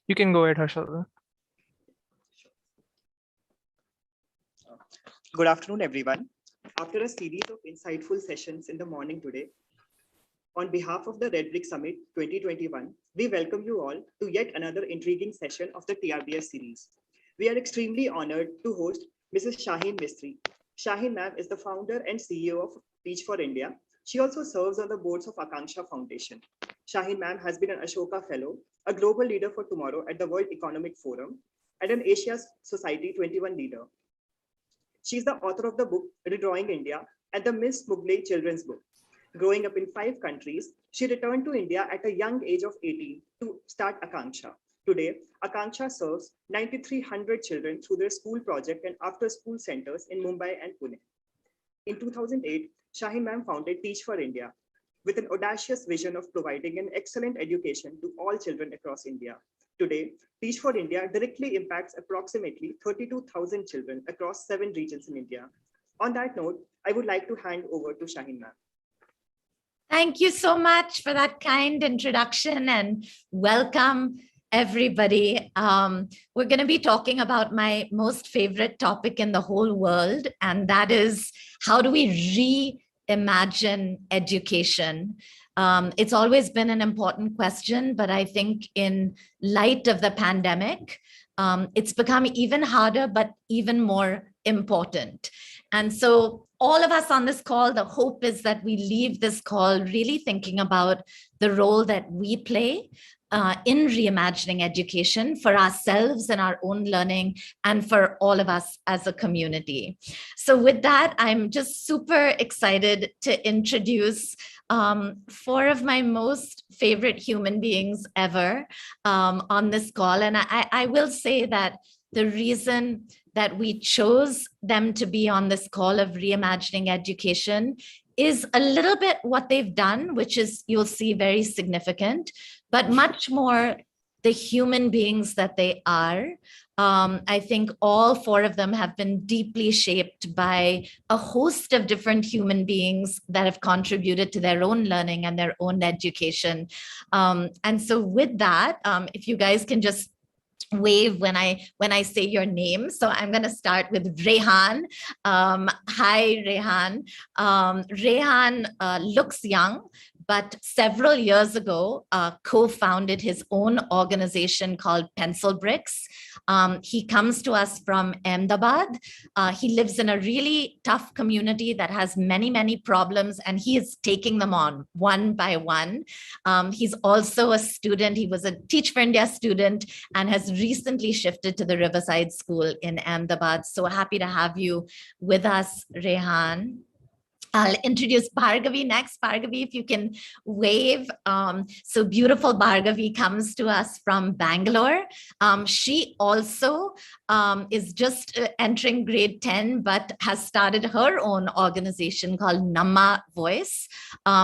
You can go ahead, Harshal. Good afternoon, everyone. After a series of insightful sessions in the morning today, on behalf of the Red Brick Summit 2021, we welcome you all to yet another intriguing session of the TRBS series. We are extremely honored to host Mrs. Shaheen Mistri. Shaheen ma'am is the founder and CEO of Teach for India. She also serves on the boards of Akanksha Foundation. Shaheen ma'am has been an Ashoka Fellow, a global leader for tomorrow at the World Economic Forum, and an Asia Society 21 leader. She's the author of the book Redrawing India and the Miss Muglai children's book. Growing up in 5 countries, she returned to India at a young age of 18 to start Akanksha. Today, Akanksha serves 9,300 children through their school project and after-school centers in Mumbai and Pune. In 2008, Shaheen ma'am founded Teach for India with an audacious vision of providing an excellent education to all children across India. Today, Teach for India directly impacts approximately 32,000 children across 7 regions in India. On that note, I would like to hand over to Shaheen ma'am. Thank you so much for that kind introduction and welcome, everybody. We're going to be talking about my most favorite topic in the whole world, and that is how do we reimagine education? It's always been an important question, but I think in light of the pandemic, it's become even harder, but even more important. And so all of us on this call, the hope is that we leave this call really thinking about the role that we play in reimagining education for ourselves and our own learning and for all of us as a community. So with that, I'm just super excited to introduce 4 of my most favorite human beings ever on this call. And I will say that the reason that we chose them to be on this call of reimagining education is a little bit what they've done, which is, you'll see, very significant, but much more the human beings that they are. I think all 4 of them have been deeply shaped by a host of different human beings that have contributed to their own learning and their own education. And so with that, if you guys can just wave when I say your name. So I'm going to start with Rehan. Hi, Rehan. Rehan looks young, but several years ago, co-founded his own organization called Pencil Bricks. He comes to us from Ahmedabad. He lives in a really tough community that has many, many problems, and he is taking them on one by one. He's also a student. He was a Teach for India student and has recently shifted to the Riverside School in Ahmedabad. So happy to have you with us, Rehan. I'll introduce Bhargavi next. Bhargavi, if you can wave. So beautiful Bhargavi comes to us from Bangalore. She also is just entering grade 10, but has started her own organization called Namma Voice,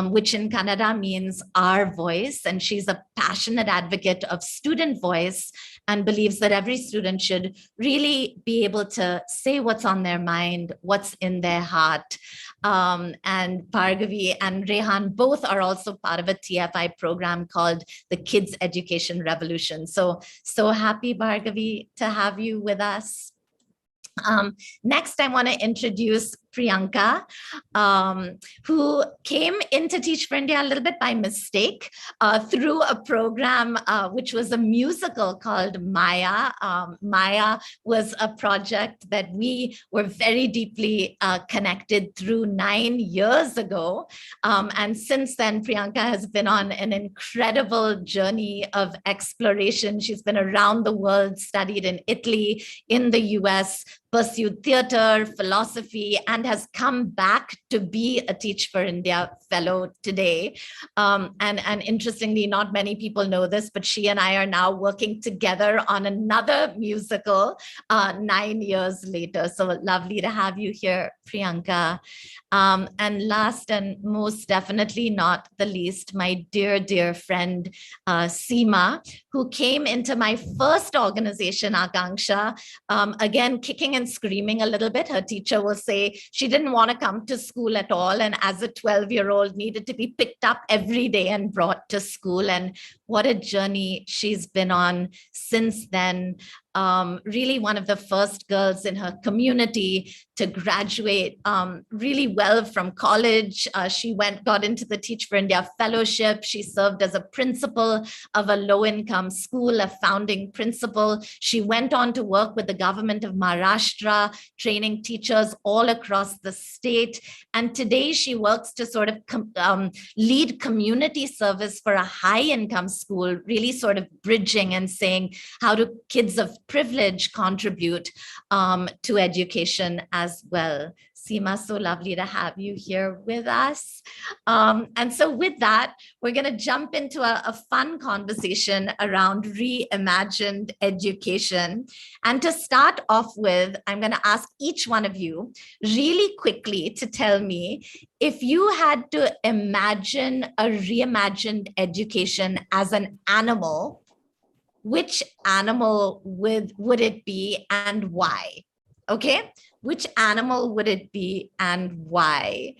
which in Kannada means our voice. And she's a passionate advocate of student voice and believes that every student should really be able to say what's on their mind, what's in their heart. And Bhargavi and Rehan both are also part of a TFI program called the Kids Education Revolution. So happy, Bhargavi, to have you with us. Next, I want to introduce Priyanka, who came into Teach for India a little bit by mistake through a program which was a musical called Maya. Maya was a project that we were very deeply connected through 9 years ago. And since then, Priyanka has been on an incredible journey of exploration. She's been around the world, studied in Italy, in the US, pursued theater, philosophy, and has come back to be a Teach for India fellow today. And interestingly, not many people know this, but she and I are now working together on another musical 9 years later. So lovely to have you here, Priyanka. And last and most definitely not the least, my dear, dear friend, Seema, who came into my first organization, Akanksha, again, kicking and screaming a little bit. Her teacher will say she didn't want to come to school at all. And as a 12-year-old needed to be picked up every day and brought to school. And what a journey she's been on since then. Really one of the first girls in her community to graduate really well from college. She got into the Teach for India Fellowship. She served as a principal of a low-income school, a founding principal. She went on to work with the government of Maharashtra, training teachers all across the state. And today she works to sort of lead community service for a high-income school, really sort of bridging and saying, how do kids of privilege contribute to education as well? Seema, so lovely to have you here with us. And so with that, we're going to jump into a fun conversation around reimagined education. And to start off with, I'm going to ask each one of you really quickly to tell me, if you had to imagine a reimagined education as an animal, which animal would it be and why? Okay, which animal would it be and why?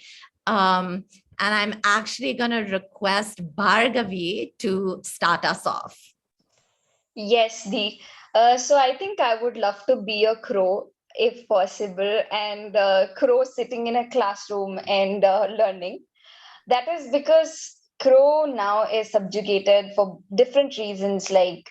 And I'm actually going to request Bhargavi to start us off. Yes, Dee. So I think I would love to be a crow if possible, and crow sitting in a classroom and learning. That is because crow now is subjugated for different reasons, like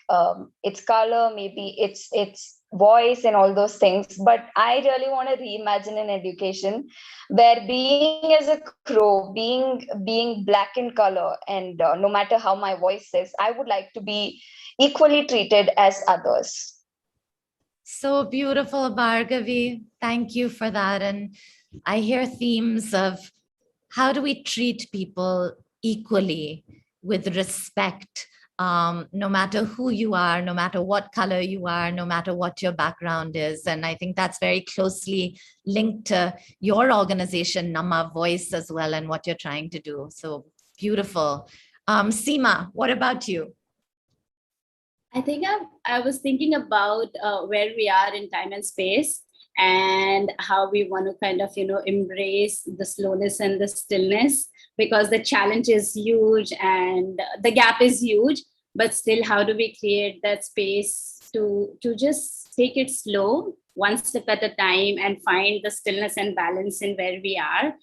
its color, maybe its voice and all those things. But I really want to reimagine an education where being as a crow, being black in color, and no matter how my voice is, I would like to be equally treated as others. So beautiful, Bhargavi. Thank you for that. And I hear themes of how do we treat people equally with respect, no matter who you are, no matter what color you are, no matter what your background is. And I think that's very closely linked to your organization, Nama Voice, as well, and what you're trying to do. So beautiful. Seema, what about you? I think I was thinking about where we are in time and space, and how we want to kind of, embrace the slowness and the stillness, because the challenge is huge and the gap is huge. But still, how do we create that space to just take it slow, one step at a time, and find the stillness and balance in where we are,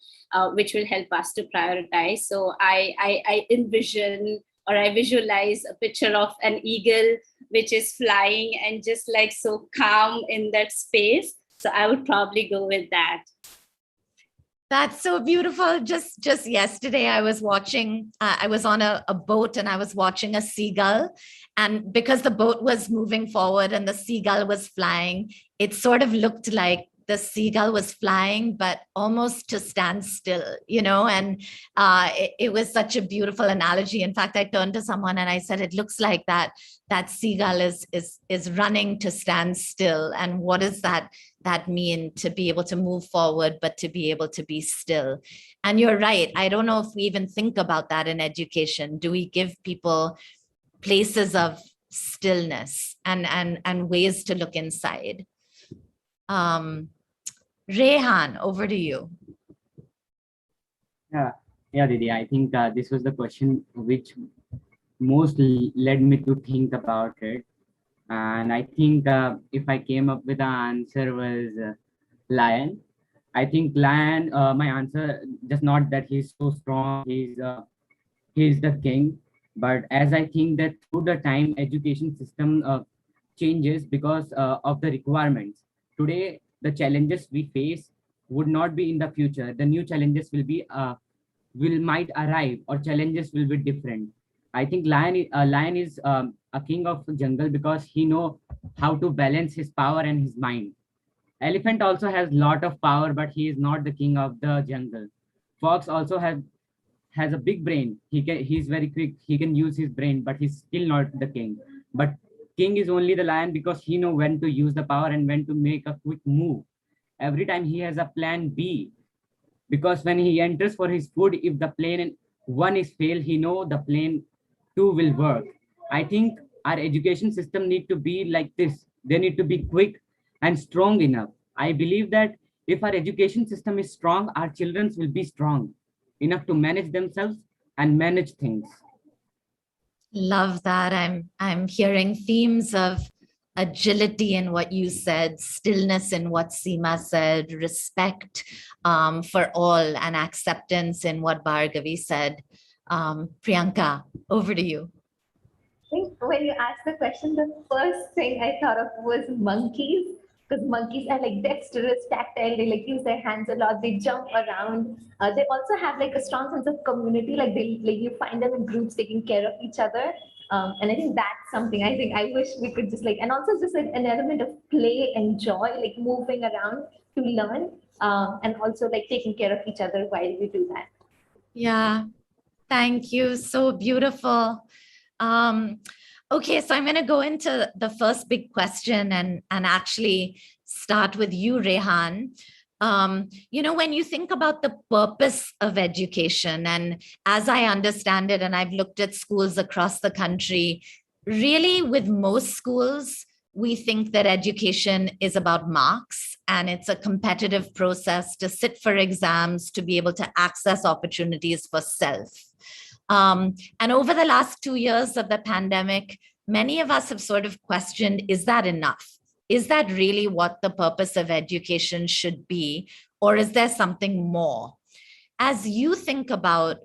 which will help us to prioritize. So I envision, or I visualize a picture of an eagle which is flying and just like so calm in that space. So I would probably go with that. That's so beautiful. Just yesterday, I was watching, I was on a boat and I was watching a seagull. And because the boat was moving forward and the seagull was flying, it sort of looked like the seagull was flying, but almost to stand still, and it was such a beautiful analogy. In fact, I turned to someone and I said, it looks like that seagull is running to stand still. And what does that mean, to be able to move forward, but to be able to be still? And you're right. I don't know if we even think about that in education. Do we give people places of stillness and ways to look inside? Rehan, over to you. Yeah, Didi, I think this was the question which most led me to think about it. And I think if I came up with an answer was lion. I think lion, my answer, just not that he's so strong, he's the king, but as I think that through the time education system changes because of the requirements. Today, the challenges we face would not be in the future. The new challenges might arrive, or challenges will be different. I think lion is a king of the jungle because he know how to balance his power and his mind. Elephant also has lot of power, but he is not the king of the jungle. Fox also has a big brain. He's very quick. He can use his brain, but he's still not the king. But king is only the lion because he know when to use the power and when to make a quick move. Every time he has a plan B, because when he enters for his food, if the plan one is failed, he know the plan two will work. I think our education system need to be like this. They need to be quick and strong enough. I believe that if our education system is strong, our children will be strong enough to manage themselves and manage things. Love that. I'm hearing themes of agility in what you said, stillness in what Seema said, respect for all, and acceptance in what Bhargavi said. Priyanka, over to you. I think when you asked the question, the first thing I thought of was monkeys, because monkeys are like dexterous, tactile. They like use their hands a lot. They jump around. They also have like a strong sense of community. Like they like you find them in groups taking care of each other. And I think that's something I think I wish we could just like, and also just like an element of play and joy, like moving around to learn, and also like taking care of each other while we do that. Yeah, thank you. So beautiful. Okay, so I'm going to go into the first big question and actually start with you, Rehan. When you think about the purpose of education, and as I understand it, and I've looked at schools across the country, really with most schools, we think that education is about marks and it's a competitive process to sit for exams, to be able to access opportunities for self. And over the last 2 years of the pandemic, many of us have sort of questioned, is that enough? Is that really what the purpose of education should be? Or is there something more? As you think about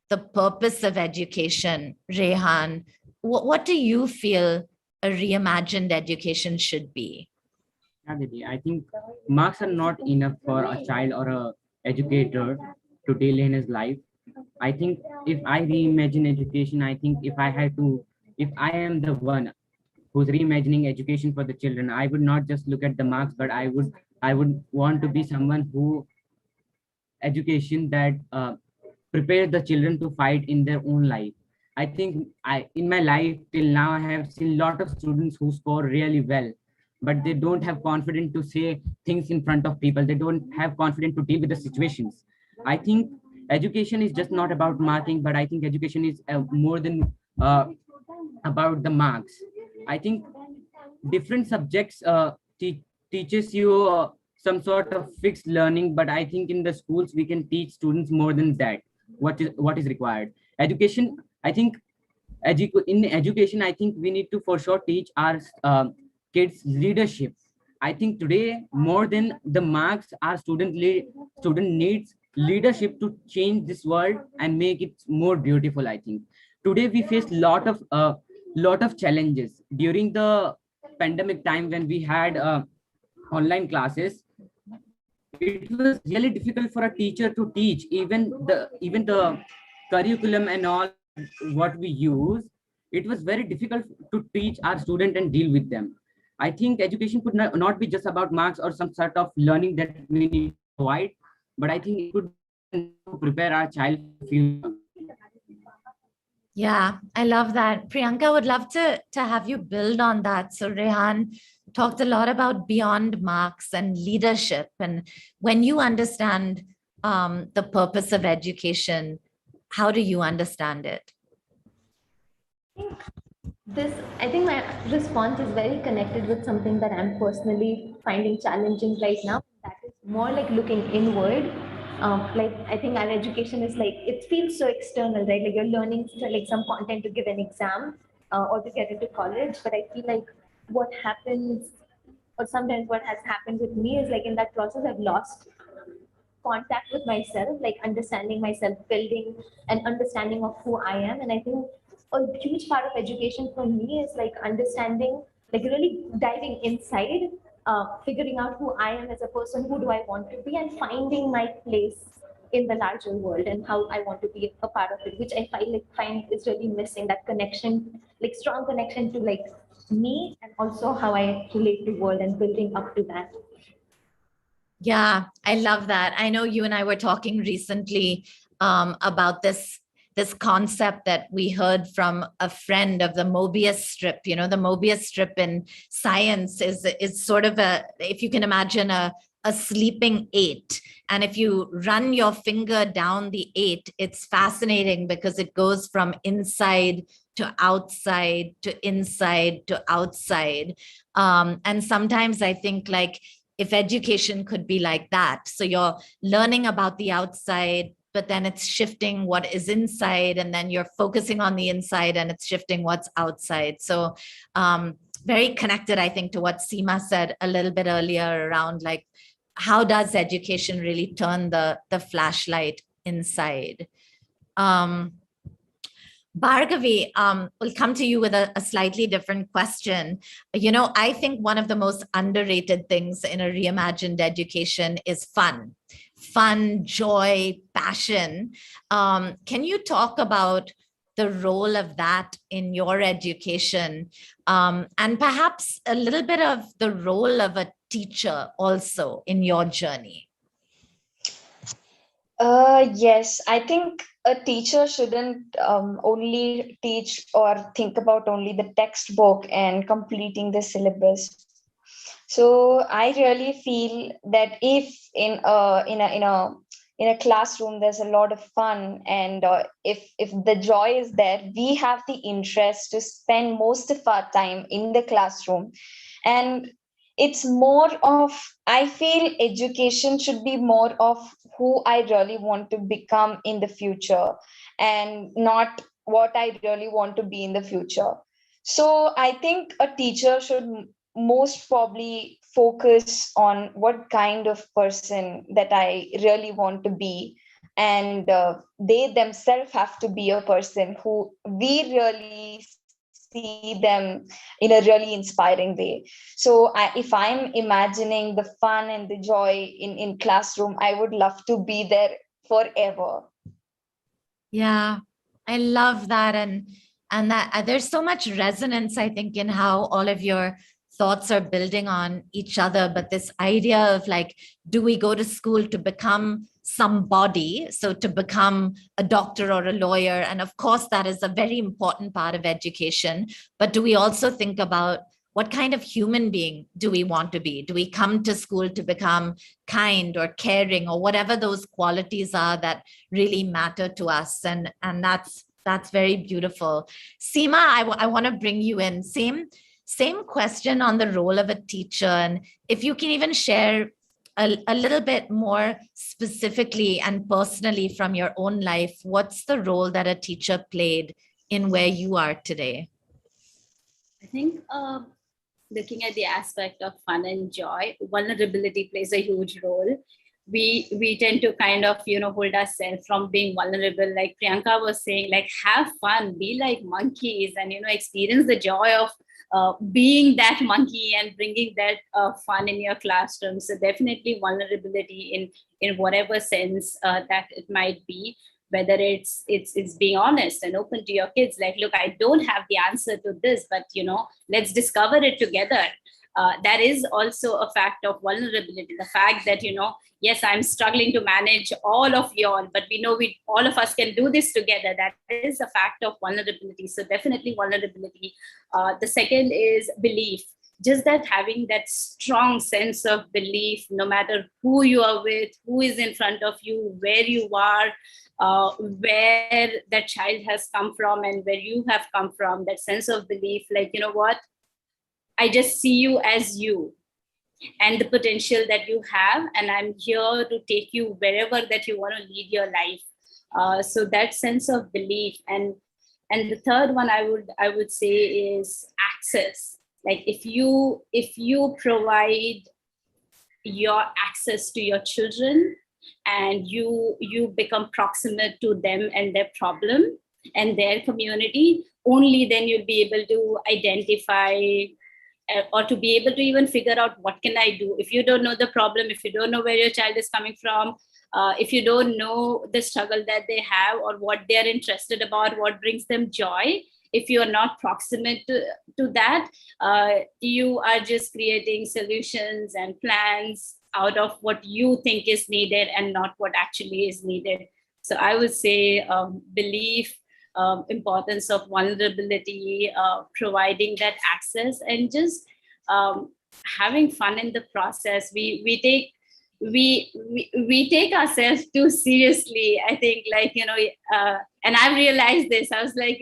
the purpose of education, Rehan, what do you feel a reimagined education should be? Yeah, Didi, I think marks are not enough for a child or a educator to deal in his life. I think if I reimagine education, I think if I am the one who's reimagining education for the children, I would not just look at the marks, but I would want to be someone who education that prepare the children to fight in their own life. I think in my life till now, I have seen a lot of students who score really well, but they don't have confidence to say things in front of people. They don't have confidence to deal with the situations. I think education is just not about marking, but I think education is more than uh, about the marks. I think different subjects teaches you some sort of fixed learning, but I think in the schools we can teach students more than that. What is required? Education. I think in education, I think we need to for sure teach our kids leadership. I think today more than the marks, our student needs leadership to change this world and make it more beautiful. I think today we face lot of challenges during the pandemic time when we had online classes. It was really difficult for a teacher to teach even the curriculum and all what we use. It was very difficult to teach our student and deal with them. I think education could not be just about marks or some sort of learning that we need to provide, but I think it could be more than that to prepare our child for the future. Yeah, I love that. Priyanka, would love to have you build on that. So Rehan talked a lot about beyond marks and leadership. And when you understand the purpose of education, how do you understand it? I think my response is very connected with something that I'm personally finding challenging right now. That is more like looking inward. Like I think our education is like, it feels so external, right? Like you're learning like some content to give an exam or to get into college. But I feel like what happens, or sometimes what has happened with me is like in that process, I've lost contact with myself, like understanding myself, building an understanding of who I am. And I think a huge part of education for me is like understanding, like really diving inside, figuring out who I am as a person, who do I want to be, and finding my place in the larger world and how I want to be a part of it, which I find is really missing, that connection, like strong connection to like me and also how I relate to world and building up to that. Yeah, I love that. I know you and I were talking recently about this concept that we heard from a friend of the Mobius strip. You know, the Mobius strip in science is sort of if you can imagine a sleeping 8. And if you run your finger down the 8, it's fascinating because it goes from inside to outside to inside to outside. And sometimes I think like, if education could be like that, so you're learning about the outside, but then it's shifting what is inside, and then you're focusing on the inside and it's shifting what's outside. So very connected, I think, to what Seema said a little bit earlier around like, how does education really turn the flashlight inside? Bhargavi, we'll come to you with a slightly different question. You know, I think one of the most underrated things in a reimagined education is fun. Fun, joy, passion. Can you talk about the role of that in your education, and perhaps a little bit of the role of a teacher also in your journey? Yes, I think a teacher shouldn't only teach or think about only the textbook and completing the syllabus. So I really feel that if in a classroom there's a lot of fun, and if the joy is there, we have the interest to spend most of our time in the classroom. And it's more of, I feel education should be more of who I really want to become in the future, and not what I really want to be in the future. So I think a teacher should most probably focus on what kind of person that I really want to be. And they themselves have to be a person who we really see them in a really inspiring way. So if I'm imagining the fun and the joy in classroom, I would love to be there forever. Yeah, I love that. And that there's so much resonance, I think, in how all of your thoughts are building on each other. But this idea of like, do we go to school to become somebody? So to become a doctor or a lawyer. And of course, that is a very important part of education. But do we also think about what kind of human being do we want to be? Do we come to school to become kind or caring or whatever those qualities are that really matter to us? And that's very beautiful. Seema, I want to bring you in. Same question on the role of a teacher. And if you can even share a little bit more specifically and personally from your own life, what's the role that a teacher played in where you are today? I think looking at the aspect of fun and joy, vulnerability plays a huge role. We tend to kind of hold ourselves from being vulnerable, like Priyanka was saying, like have fun, be like monkeys, and experience the joy of being that monkey and bringing that fun in your classroom. So definitely vulnerability in whatever sense that it might be, whether it's being honest and open to your kids, like, look, I don't have the answer to this, but let's discover it together. That is also a fact of vulnerability. The fact that yes, I'm struggling to manage all of y'all, but we know all of us can do this together. That is a fact of vulnerability. So definitely vulnerability. The second is belief. Just that having that strong sense of belief, no matter who you are with, who is in front of you, where you are, where that child has come from and where you have come from, that sense of belief, like, what, I just see you as you and the potential that you have, and I'm here to take you wherever that you want to lead your life. So that sense of belief. And the third one I would say is access. Like if you provide your access to your children, and you become proximate to them and their problem and their community, only then you'll be able to identify or to be able to even figure out what can I do. If you don't know the problem, if you don't know where your child is coming from, if you don't know the struggle that they have or what they're interested about, what brings them joy, if you are not proximate to that, you are just creating solutions and plans out of what you think is needed and not what actually is needed. So I would say belief, importance of vulnerability, providing that access, and just having fun in the process. We take ourselves too seriously, I think, like, and I've realized this. I was like,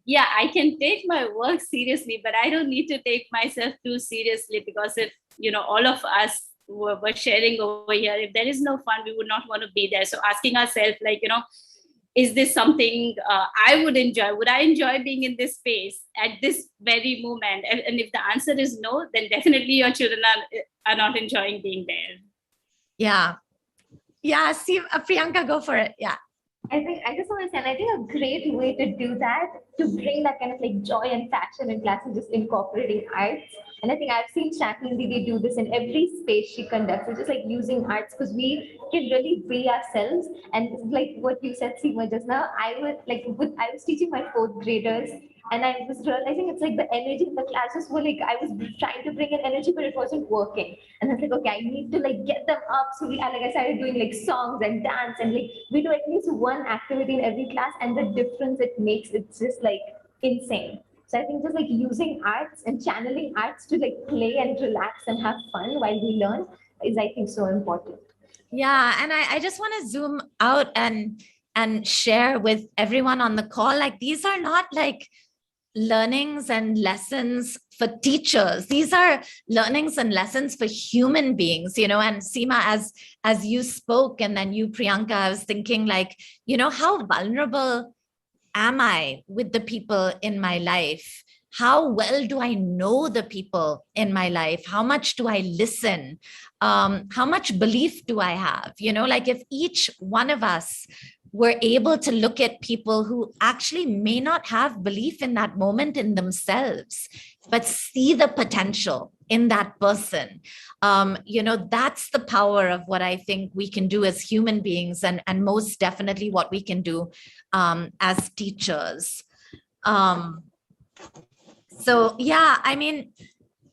yeah, I can take my work seriously, but I don't need to take myself too seriously, because if all of us were sharing over here, if there is no fun, we would not want to be there. So asking ourselves, like, is this something I would enjoy? Would I enjoy being in this space at this very moment? And if the answer is no, then definitely your children are not enjoying being there. Yeah. Yeah. See, Priyanka, go for it. Yeah. I think I just want to say, and I think a great way to do that, to bring that kind of like joy and passion in class, is just incorporating arts. And I think I've seen Shaheen Didi do this in every space she conducts. It's just like using arts, because we can really be ourselves. And like what you said, Seema, just now, I was teaching my fourth graders, and I was realizing it's like the energy in the classes were like, I was trying to bring in energy, but it wasn't working. And I was like, okay, I need to like get them up. So I started doing like songs and dance, and like we do at least one activity in every class, and the difference it makes, it's just like insane. So I think just like using arts and channeling arts to like play and relax and have fun while we learn is, I think, so important. Yeah. And I just want to zoom out and share with everyone on the call, like these are not like learnings and lessons for teachers. These are learnings and lessons for human beings, and Seema, as you spoke, and then you, Priyanka, I was thinking like, how vulnerable am I with the people in my life? How well do I know the people in my life? How much do I listen? How much belief do I have? Like if each one of us were able to look at people who actually may not have belief in that moment in themselves, but see the potential in that person, that's the power of what I think we can do as human beings, and most definitely what we can do as teachers. So yeah, I mean,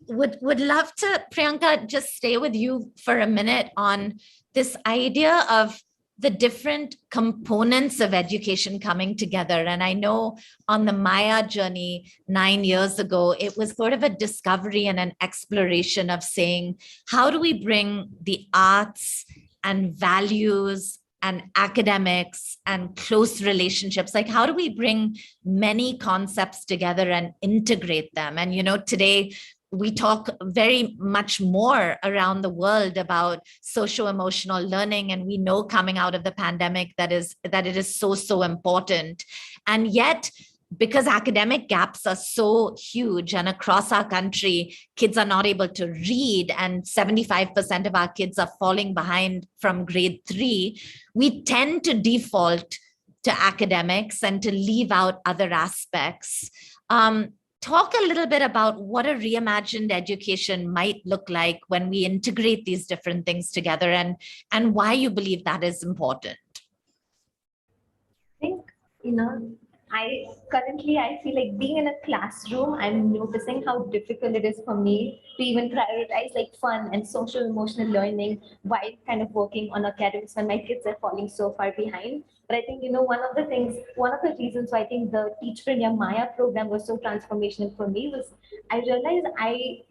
would love to, Priyanka, just stay with you for a minute on this idea of the different components of education coming together. And I know on the Maya journey 9 years ago, it was sort of a discovery and an exploration of saying, how do we bring the arts and values and academics and close relationships? Like, how do we bring many concepts together and integrate them? And, today we talk very much more around the world about socio-emotional learning. And we know coming out of the pandemic that it is so important. And yet, because academic gaps are so huge and across our country, kids are not able to read, and 75% of our kids are falling behind from grade 3, we tend to default to academics and to leave out other aspects. Talk a little bit about what a reimagined education might look like when we integrate these different things together, and why you believe that is important. I think, I feel like being in a classroom, I'm noticing how difficult it is for me to even prioritize like fun and social emotional learning while kind of working on academics when my kids are falling so far behind. But I think, one of the reasons why I think the Teach for India Maya program was so transformational for me was I realized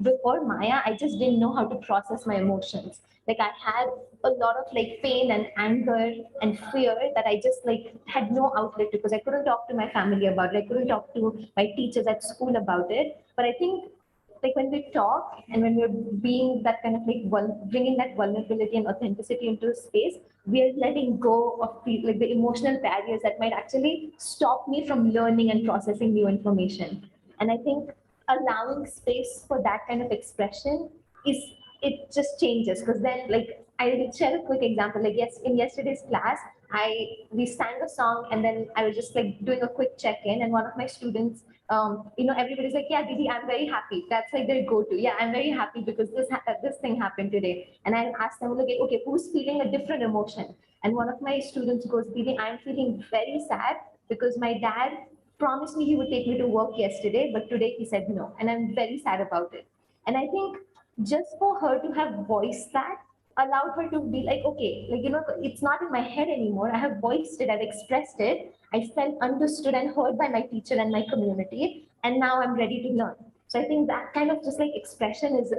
before Maya, I just didn't know how to process my emotions. Like I had a lot of like pain and anger and fear that I just like had no outlet to, because I couldn't talk to my family about it. I couldn't talk to my teachers at school about it. But I think like when we talk and when we're being that kind of like bringing that vulnerability and authenticity into a space, we are letting go of the emotional barriers that might actually stop me from learning and processing new information. And I think allowing space for that kind of expression is, it just changes, because then like I will share a quick example. Like yes, in yesterday's class, we sang a song, and then I was just like doing a quick check-in, and one of my students, everybody's like, yeah, Didi, I'm very happy. That's like their go-to. Yeah, I'm very happy because this thing happened today. And I asked them, like, okay, who's feeling a different emotion? And one of my students goes, Didi, I'm feeling very sad because my dad promised me he would take me to work yesterday, but today he said no, and I'm very sad about it. And I think just for her to have voiced that allowed her to be like, okay, like, it's not in my head anymore. I have voiced it, I've expressed it. I felt understood and heard by my teacher and my community, and now I'm ready to learn. So I think that kind of just like expression is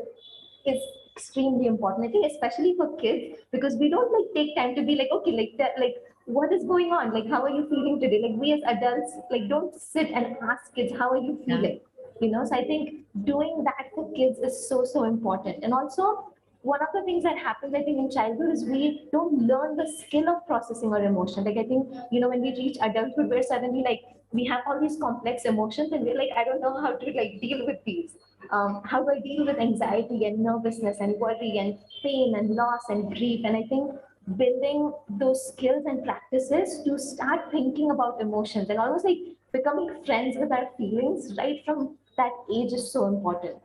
extremely important. I think especially for kids, because we don't like take time to be like, okay, like that, like what is going on? Like, how are you feeling today? Like we as adults, like don't sit and ask kids, how are you feeling? So I think doing that for kids is so important. And also one of the things that happens, I think, in childhood is we don't learn the skill of processing our emotion. Like I think, when we reach adulthood, we're suddenly like, we have all these complex emotions and we're like, I don't know how to like deal with these. How do I deal with anxiety and nervousness and worry and pain and loss and grief? And I think building those skills and practices to start thinking about emotions and almost like becoming friends with our feelings right from that age is so important.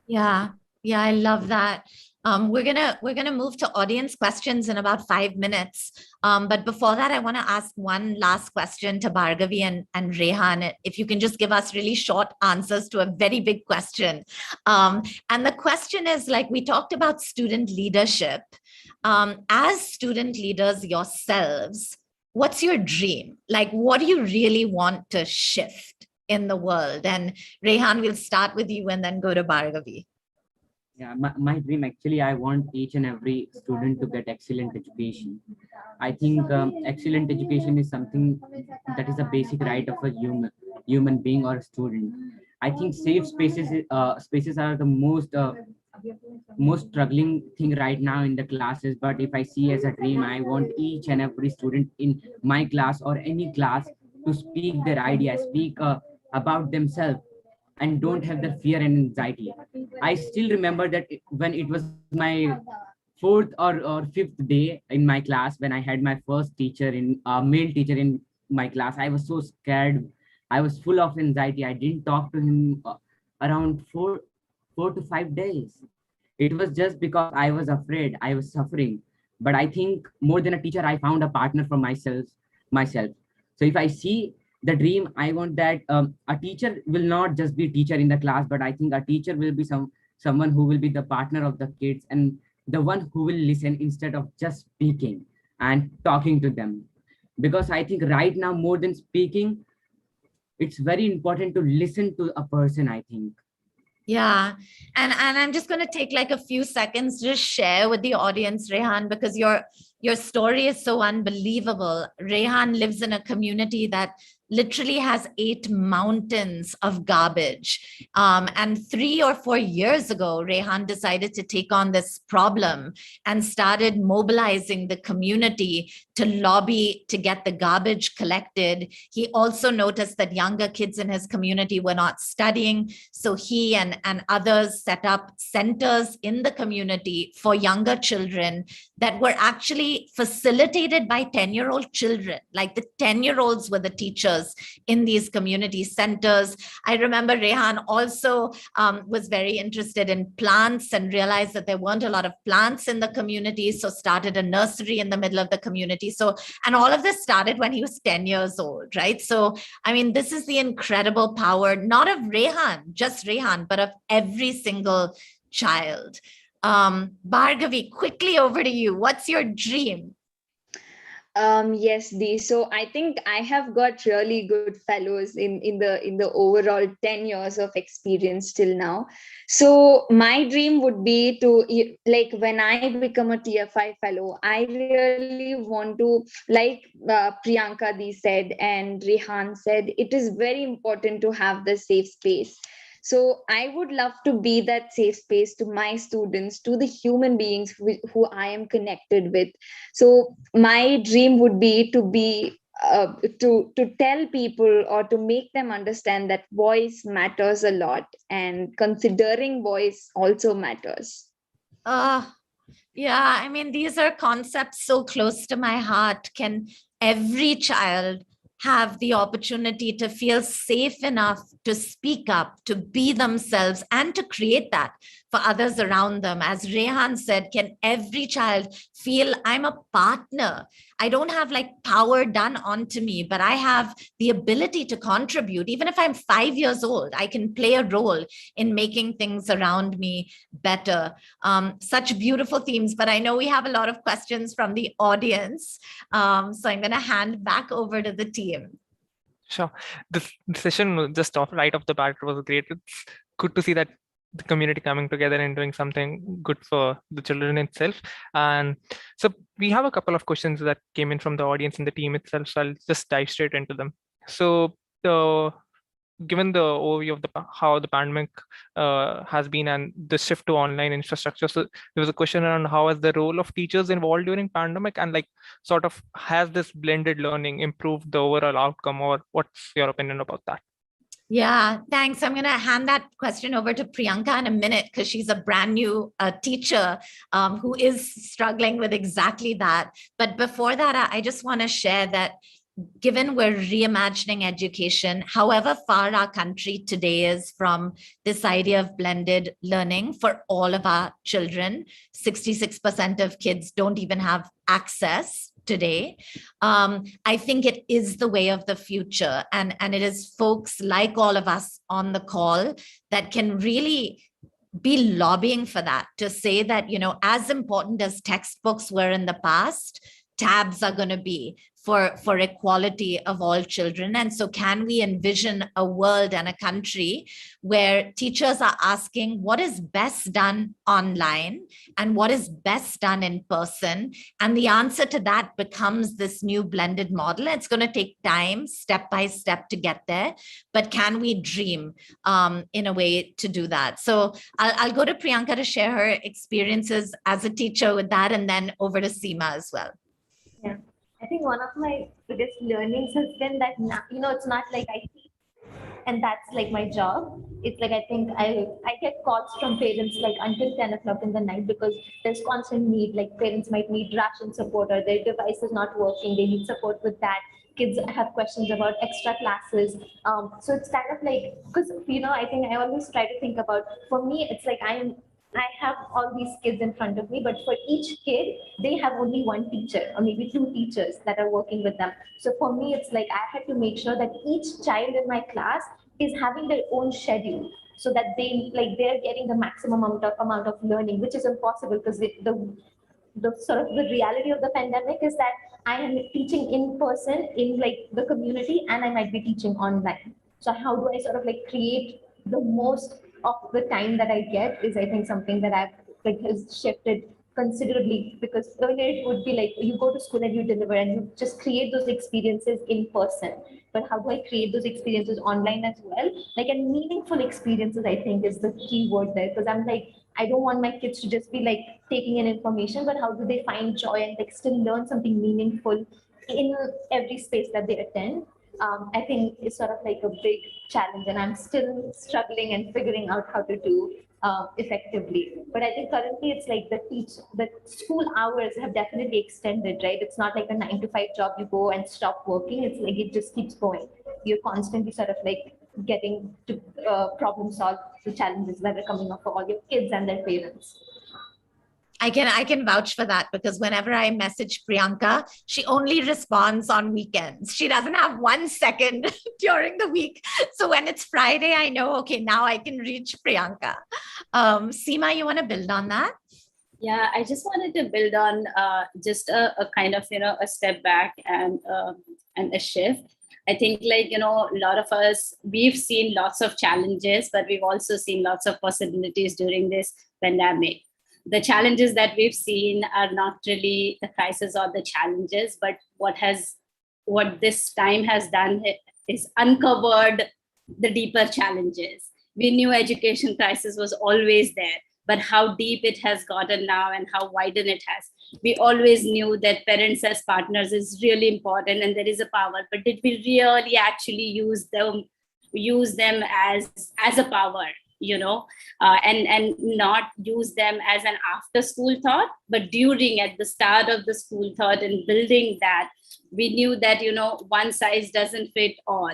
Yeah, yeah, I love that. We're gonna move to audience questions in about 5 minutes. But before that, I want to ask one last question to Bhargavi and Rehan. If you can just give us really short answers to a very big question. And the question is, like, we talked about student leadership. As student leaders yourselves, what's your dream? Like, what do you really want to shift in the world? And Rehan, we'll start with you and then go to Bhargavi. Yeah, my dream actually, I want each and every student to get excellent education. I think excellent education is something that is a basic right of a human being or a student. I think safe spaces are the most struggling thing right now in the classes. But if I see as a dream, I want each and every student in my class or any class to speak their ideas, speak about themselves, and don't have the fear and anxiety. I still remember that when it was my fourth or fifth day in my class, when I had my first teacher in male teacher in my class, I was so scared. I was full of anxiety. I didn't talk to him around 4 to 5 days. It was just because I was afraid, I was suffering. But I think more than a teacher, I found a partner for myself. So if I see the dream, I want that a teacher will not just be teacher in the class, but I think a teacher will be someone who will be the partner of the kids and the one who will listen instead of just speaking and talking to them. Because I think right now, more than speaking, it's very important to listen to a person, I think. Yeah. And I'm just going to take like a few seconds to just share with the audience, Rehan, because your story is so unbelievable. Rehan lives in a community that literally has 8 mountains of garbage. And 3 or 4 years ago, Rehan decided to take on this problem and started mobilizing the community to lobby to get the garbage collected. He also noticed that younger kids in his community were not studying. So he and others set up centers in the community for younger children that were actually facilitated by 10-year-old children. Like the 10-year-olds were the teachers in these community centers. I remember Rehan also was very interested in plants and realized that there weren't a lot of plants in the community, so started a nursery in the middle of the community. So, and all of this started when he was 10 years old, right? So, I mean, this is the incredible power, not of Rehan, just Rehan, but of every single child. Bhargavi, quickly over to you. What's your dream? Yes, Dee. So I think I have got really good fellows in the overall 10 years of experience till now. So my dream would be to like when I become a tier 5 fellow, I really want to, like Priyanka Dee said and Rehan said, it is very important to have the safe space. So I would love to be that safe space to my students, to the human beings who I am connected with. So my dream would be to tell people or to make them understand that voice matters a lot and considering voice also matters. Uh, yeah, I mean, these are concepts so close to my heart. Can every child have the opportunity to feel safe enough to speak up, to be themselves, and to create that for others around them? As Rehan said, can every child feel I'm a partner? I don't have like power done onto me, but I have the ability to contribute. Even if I'm 5 years old, I can play a role in making things around me better. Such beautiful themes, but I know we have a lot of questions from the audience. So I'm going to hand back over to the team. Sure. The session just off right off the bat was great. It's good to see that the community coming together and doing something good for the children itself. And so we have a couple of questions that came in from the audience and the team itself. So I'll just dive straight into them. So the given the overview of how the pandemic has been and the shift to online infrastructure, so there was a question around how has the role of teachers evolved during pandemic, and like sort of has this blended learning improved the overall outcome, or what's your opinion about that? Yeah, thanks. I'm going to hand that question over to Priyanka in a minute because she's a brand new teacher who is struggling with exactly that. But before that, I just want to share that given we're reimagining education, however far our country today is from this idea of blended learning for all of our children, 66% of kids don't even have access today. I think it is the way of the future. And it is folks like all of us on the call that can really be lobbying for that, to say that, as important as textbooks were in the past, tabs are going to be for equality of all children. And so can we envision a world and a country where teachers are asking what is best done online and what is best done in person? And the answer to that becomes this new blended model. It's going to take time, step by step, to get there. But can we dream in a way to do that? So I'll go to Priyanka to share her experiences as a teacher with that, and then over to Seema as well. Yeah, I think one of my biggest learnings has been that, it's not like I teach and that's like my job. It's like, I think I get calls from parents like until 10 o'clock in the night because there's constant need, like parents might need ration support or their device is not working. They need support with that. Kids have questions about extra classes. So it's kind of like, because, I think I always try to think about, for me, it's like I have all these kids in front of me, but for each kid, they have only one teacher or maybe two teachers that are working with them. So for me, it's like I had to make sure that each child in my class is having their own schedule so that they're getting the maximum amount of learning, which is impossible because the sort of the reality of the pandemic is that I am teaching in person in like the community and I might be teaching online. So how do I sort of like create the most of the time that I get is, I think, something that I've like has shifted considerably, because earlier it would be like you go to school and you deliver and you just create those experiences in person. But how do I create those experiences online as well? Like, and meaningful experiences, I think, is the key word there, because I'm like, I don't want my kids to just be like taking in information, but how do they find joy and like still learn something meaningful in every space that they attend? I think is sort of like a big challenge, and I'm still struggling and figuring out how to do effectively. But I think currently it's like the school hours have definitely extended, right? It's not like a 9 to 5 job you go and stop working. It's like it just keeps going. You're constantly sort of like getting to problem solve the challenges that are coming up for all your kids and their parents. I can vouch for that, because whenever I message Priyanka, she only responds on weekends. She doesn't have 1 second during the week. So when it's Friday, I know, okay, now I can reach Priyanka. Seema, you want to build on that? Yeah, I just wanted to build on just a kind of, a step back and a shift. I think a lot of us, we've seen lots of challenges, but we've also seen lots of possibilities during this pandemic. The challenges that we've seen are not really the crisis or the challenges, but what this time has done is uncovered the deeper challenges. We knew education crisis was always there, but how deep it has gotten now and how widened it has. We always knew that parents as partners is really important and there is a power, but did we really actually use them as a power? And not use them as an after school thought, but during, at the start of the school thought and building that, we knew that, one size doesn't fit all.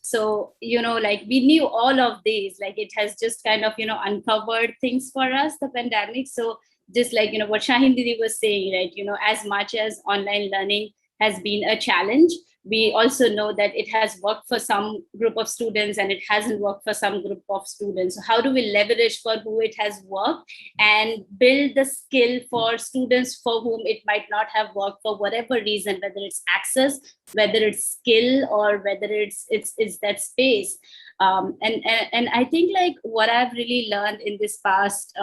So, we knew all of these, it has just kind of, uncovered things for us, the pandemic. So just what Shaheen Didi was saying, right, as much as online learning has been a challenge, we also know that it has worked for some group of students and it hasn't worked for some group of students. So how do we leverage for who it has worked and build the skill for students for whom it might not have worked for whatever reason, whether it's access, whether it's skill, or whether it's that space. And I think what I've really learned in this past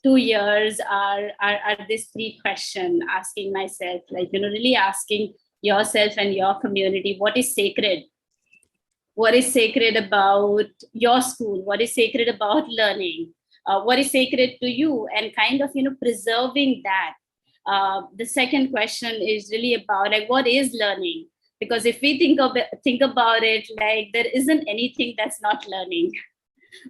2 years are these 3 questions, asking myself, really asking yourself and your community, what is sacred? what is sacred about your school, what is sacred about learning, what is sacred to you, and kind of preserving that. The second question is really about like what is learning, because if we think about it, like there isn't anything that's not learning.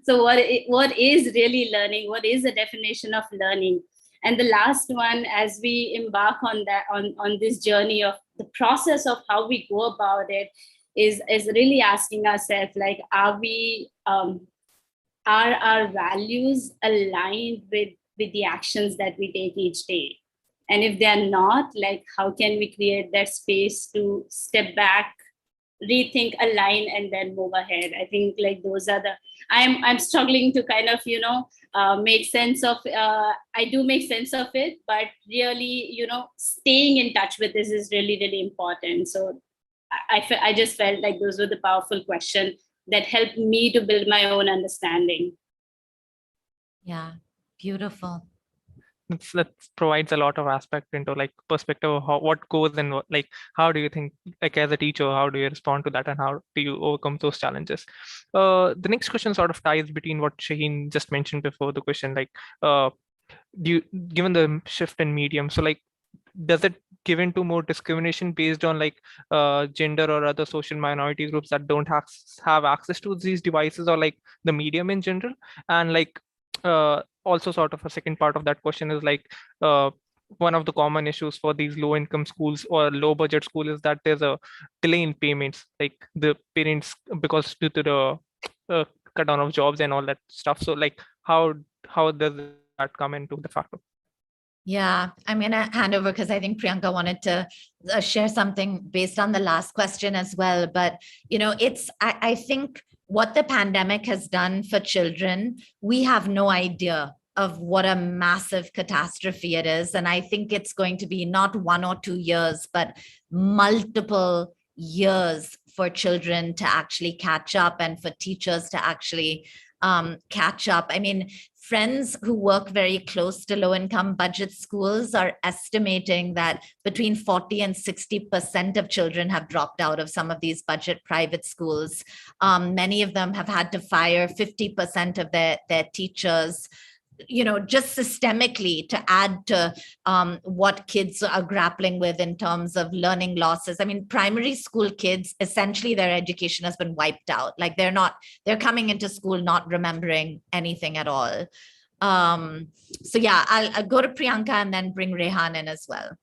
So what is really learning, what is the definition of learning? And the last one, as we embark on that, on this journey of the process of how we go about it, is really asking ourselves, like, are our values aligned with the actions that we take each day? And if they're not, like, how can we create that space to step back, rethink, align, and then move ahead? I think like those are the, I'm struggling to kind of make sense of, I do make sense of it, but really staying in touch with this is really, really important. So I just felt like those were the powerful questions that helped me to build my own understanding. Yeah, beautiful. That provides a lot of aspect into like perspective of how, what goes and what, like how do you think, like as a teacher, how do you respond to that and how do you overcome those challenges? The next question sort of ties between what Shaheen just mentioned before the question, like do you, given the shift in medium, so like does it give into more discrimination based on like gender or other social minority groups that don't have access to these devices or like the medium in general? And like also sort of a second part of that question is like one of the common issues for these low income schools or low budget school is that there's a delay in payments, like the parents, because due to the cut down of jobs and all that stuff. So like how does that come into the factor? Yeah, I'm going to hand over because I think Priyanka wanted to share something based on the last question as well. But, I think what the pandemic has done for children, we have no idea of what a massive catastrophe it is. And I think it's going to be not 1 or 2 years, but multiple years for children to actually catch up and for teachers to actually catch up. I mean, friends who work very close to low-income budget schools are estimating that between 40 and 60% of children have dropped out of some of these budget private schools. Many of them have had to fire 50% of their teachers, just systemically to add to what kids are grappling with in terms of learning losses. I mean, primary school kids, essentially their education has been wiped out. Like they're coming into school not remembering anything at all. So yeah, I'll go to Priyanka and then bring Rehan in as well.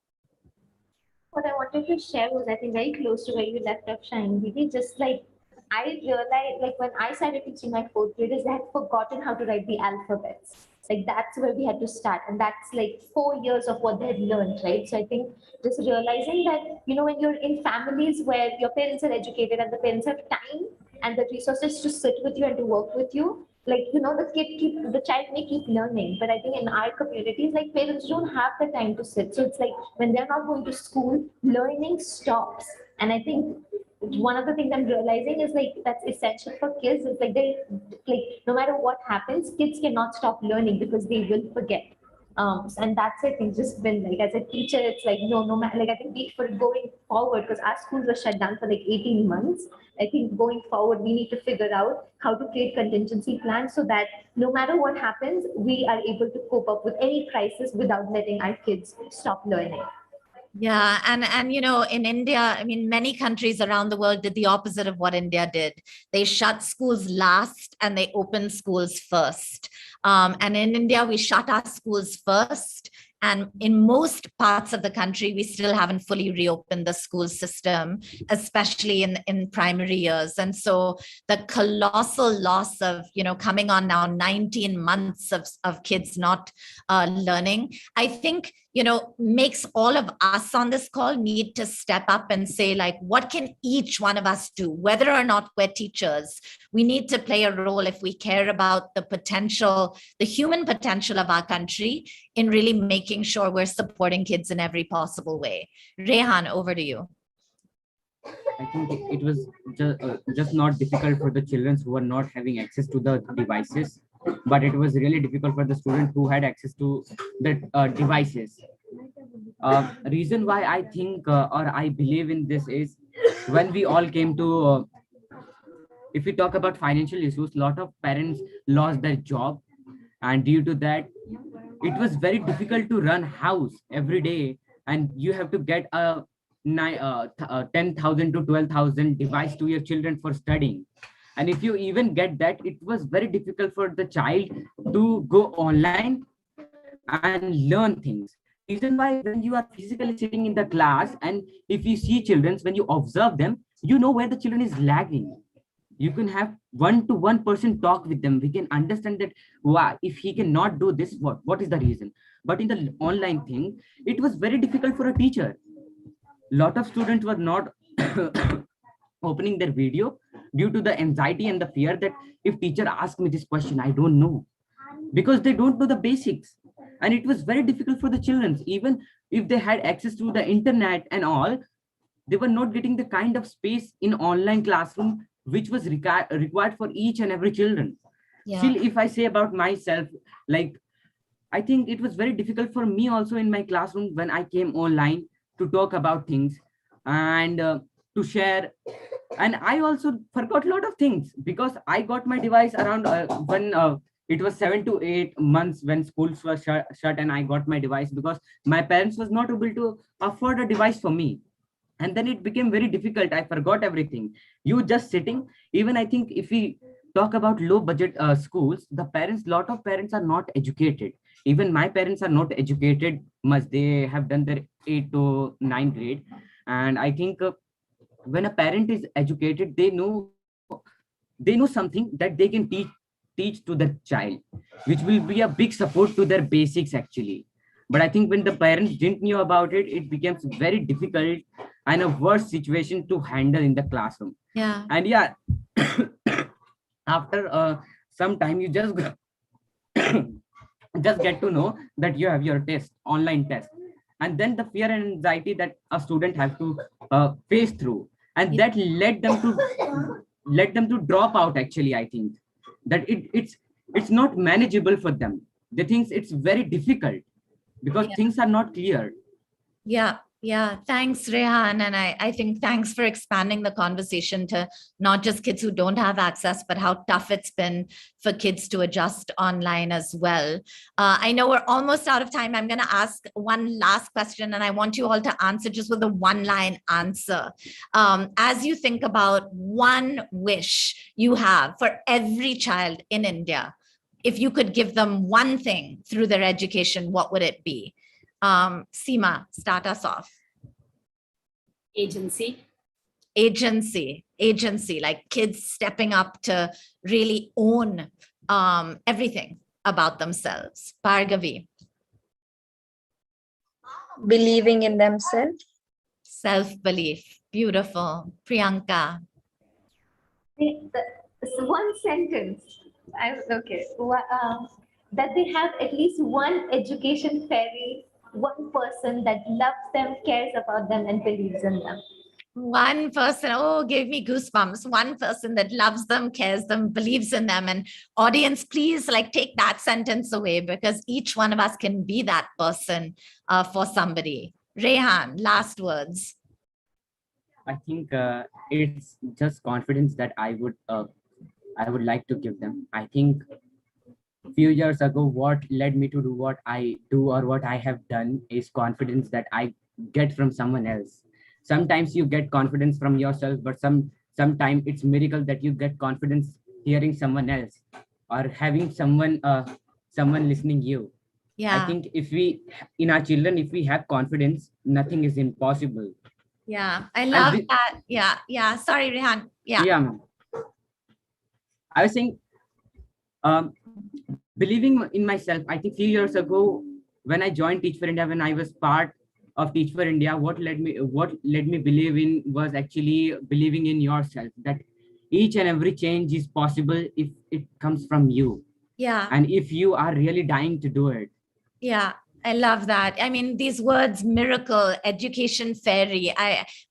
What I wanted to share was, I think, very close to where you left off, Shaheen Didi. Just like I realized, like when I started teaching my fourth graders, they had forgotten how to write the alphabets. Like that's where we had to start, and that's like 4 years of what they had learned, right? So I think just realizing that when you're in families where your parents are educated and the parents have time and the resources to sit with you and to work with you, like the child may keep learning. But I think in our communities, like parents don't have the time to sit, so it's like when they're not going to school, learning stops. And I think one of the things I'm realizing is like that's essential for kids. Is like they like no matter what happens, kids cannot stop learning because they will forget. And that's I think just been like as a teacher, it's like no matter, like I think for going forward, because our schools were shut down for like 18 months. I think going forward, we need to figure out how to create contingency plans so that no matter what happens, we are able to cope up with any crisis without letting our kids stop learning. Yeah, and in India, I mean, many countries around the world did the opposite of what India did. They shut schools last and they opened schools first. And in India, we shut our schools first. And in most parts of the country, we still haven't fully reopened the school system, especially in primary years. And so the colossal loss of, coming on now 19 months of kids not learning, I think, makes all of us on this call need to step up and say, like, what can each one of us do? Whether or not we're teachers, we need to play a role if we care about the potential, the human potential of our country in really making sure we're supporting kids in every possible way. Rehan, over to you. I think it was just not difficult for the children who were not having access to the devices, but it was really difficult for the students who had access to the devices. Reason why I think or I believe in this is when we all came to if we talk about financial issues, a lot of parents lost their job, and due to that, it was very difficult to run house every day, and you have to get a 10,000 to 12,000 device to your children for studying. And if you even get that, it was very difficult for the child to go online and learn things. Reason why, when you are physically sitting in the class and if you see children, when you observe them, you know where the children is lagging. You can have one-to-one person talk with them. We can understand that why, if he cannot do this, what is the reason. But in the online thing, it was very difficult for a teacher. Lot of students were not opening their video due to the anxiety and the fear that if teacher asks me this question, I don't know, because they don't know the basics. And it was very difficult for the children. Even if they had access to the internet and all, they were not getting the kind of space in online classroom which was required for each and every children. Yeah. Still, if I say about myself, like, I think it was very difficult for me also in my classroom when I came online to talk about things and to share. And I also forgot a lot of things because I got my device around when it was 7 to 8 months when schools were shut, and I got my device because my parents was not able to afford a device for me. And then it became very difficult. I forgot everything. You just sitting. Even I think if we talk about low budget schools, the parents, lot of parents are not educated. Even my parents are not educated much. They have done their 8 to 9 grade. And I think when a parent is educated, they know something that they can teach to the child, which will be a big support to their basics actually. But I think when the parents didn't know about it, it becomes very difficult and a worse situation to handle in the classroom. Yeah. And yeah, after some time, you just just get to know that you have your test, online test, and then the fear and anxiety that a student have to face through, and that led them to drop out. Actually, I think that it's not manageable for them. They think it's very difficult because Yeah. things are not clear. Yeah. Yeah. Thanks, Rehan. And I think thanks for expanding the conversation to not just kids who don't have access, but how tough it's been for kids to adjust online as well. I know we're almost out of time. I'm going to ask one last question, and I want you all to answer just with a one-line answer. As you think about one wish you have for every child in India, if you could give them one thing through their education, what would it be? Seema, start us off. Agency. Agency, like kids stepping up to really own everything about themselves. Bhargavi. Believing in themselves. Self-belief. Beautiful. Priyanka. One sentence. That they have at least one education fairy, one person that loves them, cares about them, and believes in them. One person, oh, gave me goosebumps. One person that loves them, cares them, believes in them. And audience, please like take that sentence away, because each one of us can be that person for somebody. Rehan, last words. I think it's just confidence that I would like to give them. I think few years ago, what led me to do what I do or what I have done is confidence that I get from someone else. Sometimes you get confidence from yourself, but sometimes it's miracle that you get confidence hearing someone else or having someone listening you. Yeah. I think if we, in our children, if we have confidence, nothing is impossible. Yeah, I love that. Yeah. Sorry, Rehan. Yeah, ma'am. I was saying, believing in myself. I think few years ago, when I joined Teach for India, when I was part of Teach for India, what led me believe in was actually believing in yourself, that each and every change is possible if it comes from you. Yeah. And if you are really dying to do it. Yeah, I love that. I mean, these words, miracle, education fairy.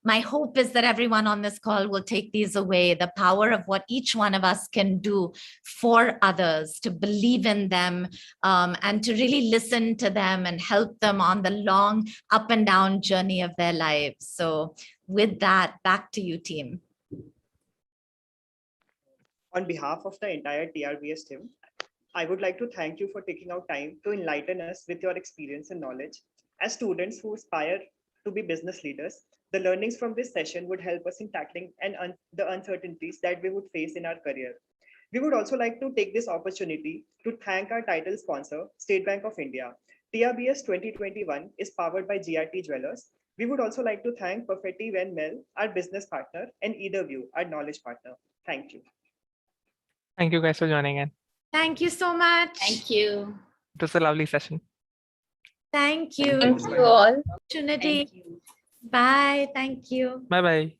My hope is that everyone on this call will take these away, the power of what each one of us can do for others, to believe in them, and to really listen to them and help them on the long up and down journey of their lives. So with that, back to you, team. On behalf of the entire TRBS team, I would like to thank you for taking out time to enlighten us with your experience and knowledge. As students who aspire to be business leaders, the learnings from this session would help us in tackling the uncertainties that we would face in our career. We would also like to take this opportunity to thank our title sponsor, State Bank of India. TRBS 2021 is powered by GRT Jewelers. We would also like to thank Perfetti Van Mel, our business partner, and Eitherview, our knowledge partner. Thank you. Thank you guys for joining in. Thank you so much. Thank you. It was a lovely session. Thank you. Thank you all. Opportunity. Thank you. Bye. Thank you. Bye bye.